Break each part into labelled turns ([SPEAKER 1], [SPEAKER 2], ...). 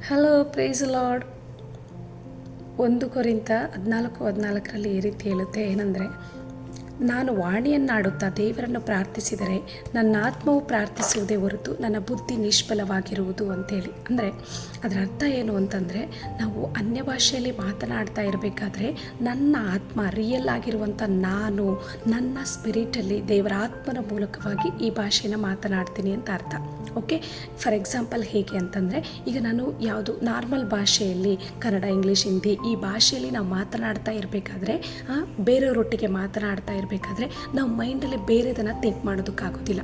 [SPEAKER 1] Hello, price lord. 1 ಕೊರಿಂಥ 14:14 ಈ ರೀತಿ ಹೇಳುತ್ತೆ, ಏನಂದರೆ, ನಾನು ವಾಣಿಯನ್ನಾಡುತ್ತಾ ದೇವರನ್ನು ಪ್ರಾರ್ಥಿಸಿದರೆ ನನ್ನ ಆತ್ಮವು ಪ್ರಾರ್ಥಿಸುವುದೇ ಹೊರತು ನನ್ನ ಬುದ್ಧಿ ನಿಷ್ಫಲವಾಗಿರುವುದು ಅಂತೇಳಿ. ಅಂದರೆ ಅದರ ಅರ್ಥ ಏನು ಅಂತಂದರೆ, ನಾವು ಅನ್ಯ ಭಾಷೆಯಲ್ಲಿ ಮಾತನಾಡ್ತಾ ಇರಬೇಕಾದ್ರೆ ನನ್ನ ಆತ್ಮ, ರಿಯಲ್ ಆಗಿರುವಂಥ ನಾನು, ನನ್ನ ಸ್ಪಿರಿಟಲ್ಲಿ ದೇವರ ಆತ್ಮನ ಮೂಲಕವಾಗಿ ಈ ಭಾಷೆನ ಮಾತನಾಡ್ತೀನಿ ಅಂತ ಅರ್ಥ. ಓಕೆ, ಫಾರ್ ಎಕ್ಸಾಂಪಲ್ ಹೇಗೆ ಅಂತಂದರೆ, ಈಗ ನಾನು ಯಾವುದು ನಾರ್ಮಲ್ ಭಾಷೆಯಲ್ಲಿ ಕನ್ನಡ, ಇಂಗ್ಲೀಷ್, ಹಿಂದಿ ಈ ಭಾಷೆಯಲ್ಲಿ ನಾವು ಮಾತನಾಡ್ತಾ ಇರಬೇಕಾದ್ರೆ, ಬೇರೆಯವರೊಟ್ಟಿಗೆ ಮಾತನಾಡ್ತಾ ಇರಬೇಕಾದ್ರೆ ನಾವು ಮೈಂಡಲ್ಲಿ ಬೇರೆದನ್ನು ಥಿಂಕ್ ಮಾಡೋದಕ್ಕಾಗೋದಿಲ್ಲ.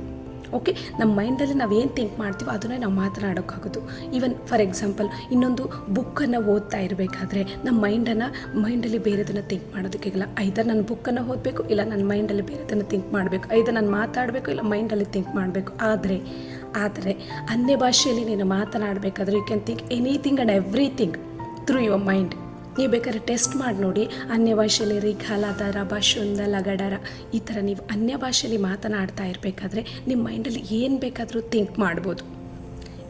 [SPEAKER 1] ಓಕೆ, ನಮ್ಮ ಮೈಂಡಲ್ಲಿ ನಾವು ಏನು ಥಿಂಕ್ ಮಾಡ್ತೀವೋ ಅದನ್ನೇ ನಾವು ಮಾತನಾಡೋಕ್ಕಾಗೋದು. ಈವನ್ ಫಾರ್ ಎಕ್ಸಾಂಪಲ್ ಇನ್ನೊಂದು ಬುಕ್ಕನ್ನು ಓದ್ತಾ ಇರಬೇಕಾದ್ರೆ ನಮ್ಮ ಮೈಂಡಲ್ಲಿ ಬೇರೆದನ್ನು ಥಿಂಕ್ ಮಾಡೋದಕ್ಕಾಗಲ್ಲ. ಐದರ್ ನನ್ನ ಬುಕ್ಕನ್ನು ಓದಬೇಕು, ಇಲ್ಲ ನನ್ನ ಮೈಂಡಲ್ಲಿ ಬೇರೆದನ್ನು ಥಿಂಕ್ ಮಾಡಬೇಕು, ಐದರ್ ನಾನು ಮಾತಾಡಬೇಕು, ಇಲ್ಲ ಮೈಂಡಲ್ಲಿ ಥಿಂಕ್ ಮಾಡಬೇಕು. ಆದರೆ ಅನ್ಯ ಭಾಷೆಯಲ್ಲಿ ನೀನು ಮಾತನಾಡಬೇಕಾದ್ರೆ you can think anything and everything through your mind. ನೀವು ಬೇಕಾದ್ರೆ ಟೆಸ್ಟ್ ಮಾಡಿ ನೋಡಿ, ಅನ್ಯ ಭಾಷೆಯಲ್ಲಿ ರಿಖಾಲ, ದರ, ಶುಂದ, ಲಗಡರ, ಈ ಥರ ನೀವು ಅನ್ಯ ಭಾಷೆಯಲ್ಲಿ ಮಾತನಾಡ್ತಾ ಇರಬೇಕಾದ್ರೆ ನಿಮ್ಮ ಮೈಂಡಲ್ಲಿ ಏನು ಬೇಕಾದರೂ ಥಿಂಕ್ ಮಾಡ್ಬೋದು.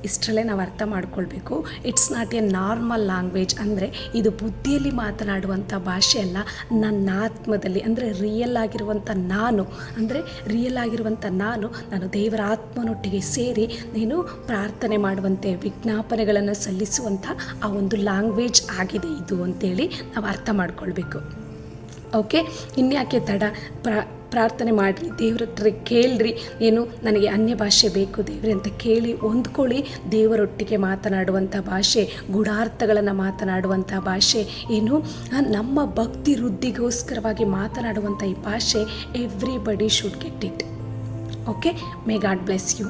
[SPEAKER 1] ಇಷ್ಟರಲ್ಲೇ ನಾವು ಅರ್ಥ ಮಾಡ್ಕೊಳ್ಬೇಕು, it's not A normal language. ಅಂದರೆ ಇದು ಬುದ್ಧಿಯಲ್ಲಿ ಮಾತನಾಡುವಂಥ ಭಾಷೆ ಅಲ್ಲ, ನನ್ನ ಆತ್ಮದಲ್ಲಿ, ಅಂದರೆ ರಿಯಲ್ ಆಗಿರುವಂಥ ನಾನು ದೇವರ ಆತ್ಮನೊಟ್ಟಿಗೆ ಸೇರಿ ನೀನು ಪ್ರಾರ್ಥನೆ ಮಾಡುವಂತೆ ವಿಜ್ಞಾಪನೆಗಳನ್ನು ಸಲ್ಲಿಸುವಂಥ ಆ ಒಂದು ಲ್ಯಾಂಗ್ವೇಜ್ ಆಗಿದೆ ಇದು ಅಂತೇಳಿ ನಾವು ಅರ್ಥ ಮಾಡ್ಕೊಳ್ಬೇಕು. ಓಕೆ, ಇನ್ಯಾಕೆ ತಡ, ಪ್ರಾರ್ಥನೆ ಮಾಡಿರಿ, ದೇವ್ರ ಹತ್ರ ಕೇಳ್ರಿ, ಏನು ನನಗೆ ಅನ್ಯ ಭಾಷೆ ಬೇಕು ದೇವ್ರೆ ಅಂತ ಕೇಳಿ ಹೊಂದ್ಕೊಳ್ಳಿ. ದೇವರೊಟ್ಟಿಗೆ ಮಾತನಾಡುವಂಥ ಭಾಷೆ, ಗೂಢಾರ್ಥಗಳನ್ನು ಮಾತನಾಡುವಂಥ ಭಾಷೆ, ಏನು ನಮ್ಮ ಭಕ್ತಿ ವೃದ್ಧಿಗೋಸ್ಕರವಾಗಿ ಮಾತನಾಡುವಂಥ ಈ ಭಾಷೆ everybody should get it. Okay, may God bless you.